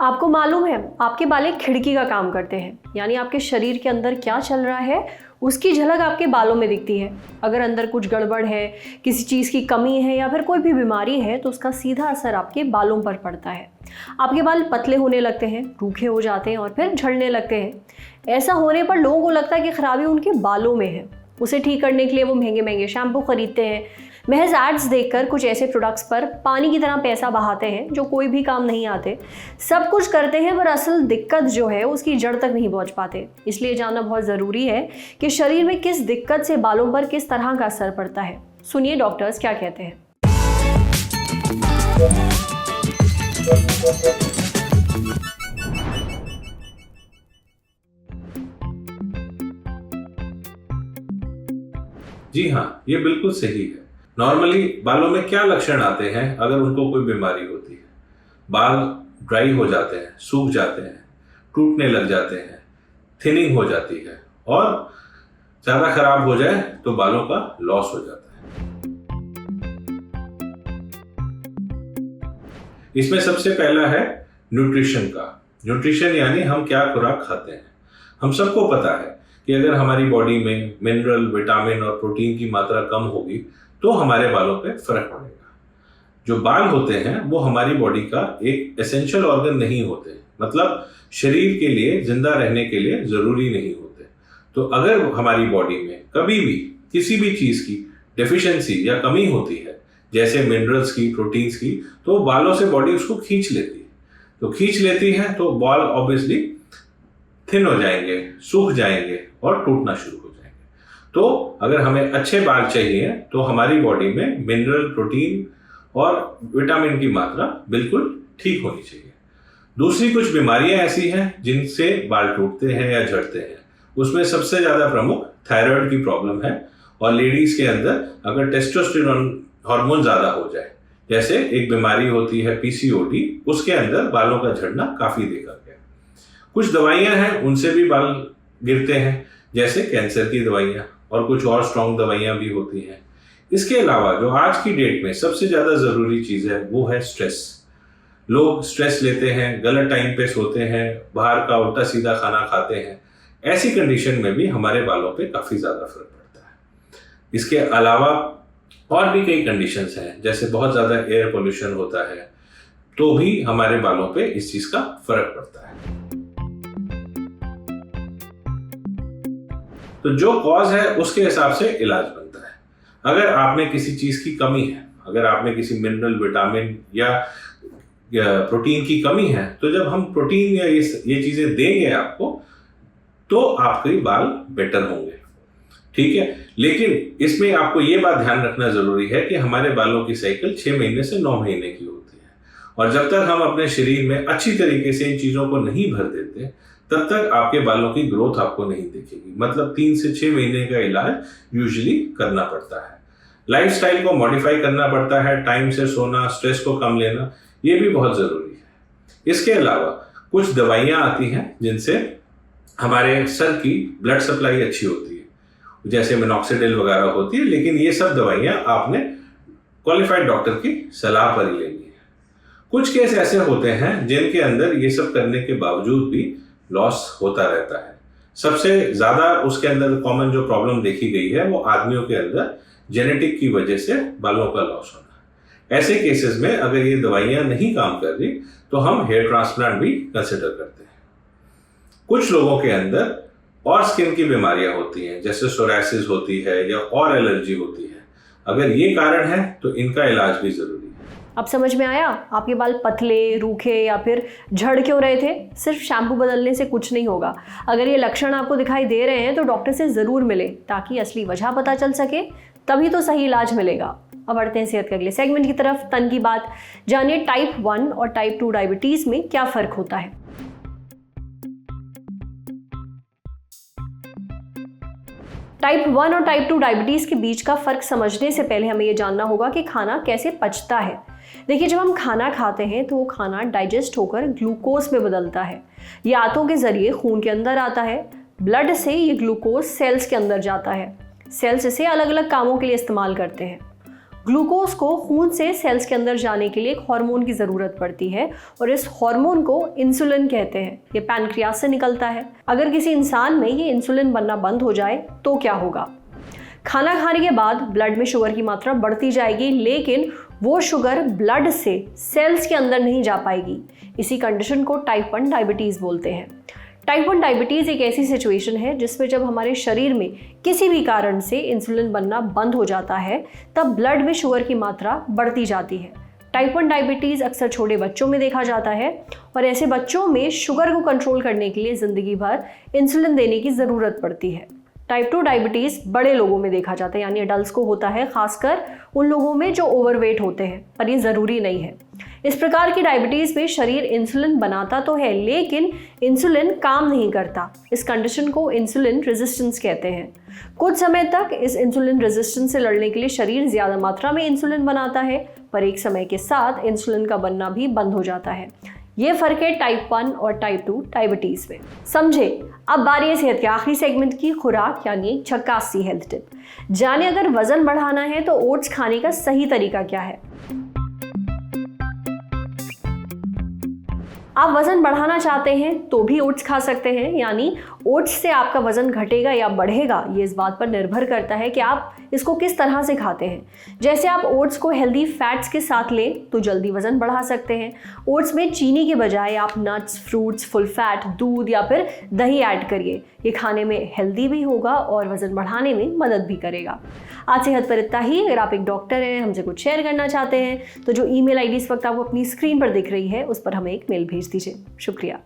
आपको मालूम है आपके बाल एक खिड़की का काम करते हैं, यानी आपके शरीर के अंदर क्या चल रहा है उसकी झलक आपके बालों में दिखती है। अगर अंदर कुछ गड़बड़ है, किसी चीज़ की कमी है या फिर कोई भी बीमारी है तो उसका सीधा असर आपके बालों पर पड़ता है। आपके बाल पतले होने लगते हैं, रूखे हो जाते हैं और फिर झड़ने लगते हैं। ऐसा होने पर लोगों को लगता है कि खराबी उनके बालों में है। उसे ठीक करने के लिए वो महंगे महंगे शैम्पू खरीदते हैं, महज एड्स देखकर कुछ ऐसे प्रोडक्ट्स पर पानी की तरह पैसा बहाते हैं जो कोई भी काम नहीं आते। सब कुछ करते हैं पर असल दिक्कत जो है उसकी जड़ तक नहीं पहुंच पाते। इसलिए जानना बहुत ज़रूरी है कि शरीर में किस दिक्कत से बालों पर किस तरह का असर पड़ता है। सुनिए डॉक्टर्स क्या कहते हैं। जी हाँ, ये बिल्कुल सही है। नॉर्मली बालों में क्या लक्षण आते हैं अगर उनको कोई बीमारी होती है? बाल ड्राई हो जाते हैं, सूख जाते हैं, टूटने लग जाते हैं, थिनिंग हो जाती है और ज़्यादा खराब हो जाए तो बालों का लॉस हो जाता है। इसमें सबसे पहला है न्यूट्रिशन का। न्यूट्रिशन यानी हम क्या खुराक खाते हैं। हम सबको पता है कि अगर हमारी बॉडी में मिनरल, विटामिन और प्रोटीन की मात्रा कम होगी तो हमारे बालों पे फर्क पड़ेगा। जो बाल होते हैं वो हमारी बॉडी का एक एसेंशियल ऑर्गन नहीं होते, मतलब शरीर के लिए, जिंदा रहने के लिए जरूरी नहीं होते। तो अगर हमारी बॉडी में कभी भी किसी भी चीज की डेफिशिएंसी या कमी होती है, जैसे मिनरल्स की, प्रोटीन्स की, तो बालों से बॉडी उसको खींच लेती है। तो खींच लेती है तो बाल ऑब्वियसली थिन हो जाएंगे, सूख जाएंगे और टूटना शुरू हो जाएंगे। तो अगर हमें अच्छे बाल चाहिए तो हमारी बॉडी में मिनरल, प्रोटीन और विटामिन की मात्रा बिल्कुल ठीक होनी चाहिए। दूसरी कुछ बीमारियां ऐसी हैं जिनसे बाल टूटते हैं या झड़ते हैं। उसमें सबसे ज्यादा प्रमुख थायराइड की प्रॉब्लम है। और लेडीज के अंदर अगर टेस्टोस्टेरोन हार्मोन ज्यादा हो जाए, जैसे एक बीमारी होती है पीसीओडी, उसके अंदर बालों का झड़ना काफी देखा गया। कुछ दवाइयां हैं उनसे भी बाल गिरते हैं, जैसे कैंसर की दवाइयां और कुछ और स्ट्रॉन्ग दवाइयां भी होती हैं। इसके अलावा जो आज की डेट में सबसे ज्यादा जरूरी चीज है वो है स्ट्रेस। लोग स्ट्रेस लेते हैं, गलत टाइम पे सोते हैं, बाहर का उल्टा सीधा खाना खाते हैं। ऐसी कंडीशन में भी हमारे बालों पे काफी ज्यादा फर्क पड़ता है। इसके अलावा और भी कई कंडीशंस हैं, जैसे बहुत ज्यादा एयर पोल्यूशन होता है तो भी हमारे बालों पे इस चीज का फर्क पड़ता है। तो जो कॉज है उसके हिसाब से इलाज बनता है। अगर आप में किसी चीज की कमी है, अगर आप में किसी मिनरल, विटामिन या प्रोटीन की कमी है, तो जब हम प्रोटीन या ये चीजें देंगे आपको तो आपके बाल बेटर होंगे। ठीक है, लेकिन इसमें आपको ये बात ध्यान रखना जरूरी है कि हमारे बालों की साइकिल 6 महीने से 9 महीने की होती है। और जब तक हम अपने शरीर में अच्छी तरीके से इन चीजों को नहीं भर देते, तब तक आपके बालों की ग्रोथ आपको नहीं दिखेगी। मतलब 3 से 6 महीने का इलाज यूजुअली करना पड़ता है। लाइफस्टाइल को मॉडिफाई करना पड़ता है, टाइम से सोना, स्ट्रेस को कम लेना, ये भी बहुत जरूरी है। इसके अलावा कुछ दवाइयां आती हैं जिनसे हमारे सर की ब्लड सप्लाई अच्छी होती है, जैसे मिनॉक्सिडिल वगैरह होती है। लेकिन ये सब दवाइयां आपने क्वालिफाइड डॉक्टर की सलाह पर ही लेनी है। कुछ केस ऐसे होते हैं जिनके अंदर ये सब करने के बावजूद भी लॉस होता रहता है। सबसे ज्यादा उसके अंदर कॉमन जो प्रॉब्लम देखी गई है वो आदमियों के अंदर जेनेटिक की वजह से बालों का लॉस होना। ऐसे केसेस में अगर ये दवाइयां नहीं काम कर रही तो हम हेयर ट्रांसप्लांट भी कंसिडर करते हैं। कुछ लोगों के अंदर और स्किन की बीमारियां होती हैं, जैसे सोरायसिस होती है या और एलर्जी होती है। अगर ये कारण है तो इनका इलाज भी जरूरी है। अब समझ में आया आपके बाल पतले, रूखे या फिर झड़ क्यों रहे थे? सिर्फ शैम्पू बदलने से कुछ नहीं होगा। अगर ये लक्षण आपको दिखाई दे रहे हैं तो डॉक्टर से ज़रूर मिले ताकि असली वजह पता चल सके, तभी तो सही इलाज मिलेगा। अब बढ़ते हैं सेहत के अगले सेगमेंट की तरफ। तन की बात जानिए, टाइप 1 और टाइप 2 डायबिटीज़ में क्या फ़र्क होता है। टाइप 1 और टाइप 2 डायबिटीज़ के बीच का फ़र्क समझने से पहले हमें ये जानना होगा कि खाना कैसे पचता है। देखिए, जब हम खाना खाते हैं तो वो खाना डाइजेस्ट होकर ग्लूकोज में बदलता है। ये आंतों के ज़रिए खून के अंदर आता है। ब्लड से ये ग्लूकोज सेल्स के अंदर जाता है। सेल्स इसे अलग अलग कामों के लिए इस्तेमाल करते हैं। ग्लूकोज को खून से सेल्स के अंदर जाने के लिए एक हार्मोन की ज़रूरत पड़ती है और इस हार्मोन को इंसुलिन कहते हैं। ये पैनक्रियास से निकलता है। अगर किसी इंसान में ये इंसुलिन बनना बंद हो जाए तो क्या होगा? खाना खाने के बाद ब्लड में शुगर की मात्रा बढ़ती जाएगी, लेकिन वो शुगर ब्लड से सेल्स के अंदर नहीं जा पाएगी। इसी कंडीशन को टाइप 1 डायबिटीज़ बोलते हैं। टाइप 1 डायबिटीज़ एक ऐसी सिचुएशन है जिसमें जब हमारे शरीर में किसी भी कारण से इंसुलिन बनना बंद हो जाता है, तब ब्लड में शुगर की मात्रा बढ़ती जाती है। टाइप 1 डायबिटीज़ अक्सर छोटे बच्चों में देखा जाता है और ऐसे बच्चों में शुगर को कंट्रोल करने के लिए ज़िंदगी भर इंसुलिन देने की ज़रूरत पड़ती है। टाइप 2 डायबिटीज़ बड़े लोगों में देखा जाता है, यानी अडल्ट को होता है, खासकर उन लोगों में जो ओवरवेट होते हैं, पर ये ज़रूरी नहीं है। इस प्रकार की डायबिटीज़ में शरीर इंसुलिन बनाता तो है, लेकिन इंसुलिन काम नहीं करता। इस कंडीशन को इंसुलिन रेजिस्टेंस कहते हैं। कुछ समय तक इस इंसुलिन रेजिस्टेंस से लड़ने के लिए शरीर ज़्यादा मात्रा में इंसुलिन बनाता है, पर एक समय के साथ इंसुलिन का बनना भी बंद हो जाता है। ये फर्क है टाइप 1 और टाइप 2 डायबिटीज़ में। समझे। अब बारी है सेहत के आखिरी सेगमेंट की, खुराक यानी झक्कास सी हेल्थ टिप। जाने अगर वजन बढ़ाना है तो ओट्स खाने का सही तरीका क्या है। आप वजन बढ़ाना चाहते हैं तो भी ओट्स खा सकते हैं, यानी ओट्स से आपका वजन घटेगा या बढ़ेगा ये इस बात पर निर्भर करता है कि आप इसको किस तरह से खाते हैं। जैसे आप ओट्स को हेल्दी फैट्स के साथ लें तो जल्दी वजन बढ़ा सकते हैं। ओट्स में चीनी के बजाय आप नट्स, फ्रूट्स, फुल फैट, दूध या फिर दही ऐड करिए। ये खाने में हेल्दी भी होगा और वजन बढ़ाने में मदद भी करेगा। आज सेहत पर इतना ही। अगर आप एक डॉक्टर हैं, हमसे कुछ शेयर करना चाहते हैं तो जो ईमेल आईडी इस वक्त आपको अपनी स्क्रीन पर दिख रही है उस पर हमें एक मेल भेज दीजिए। शुक्रिया।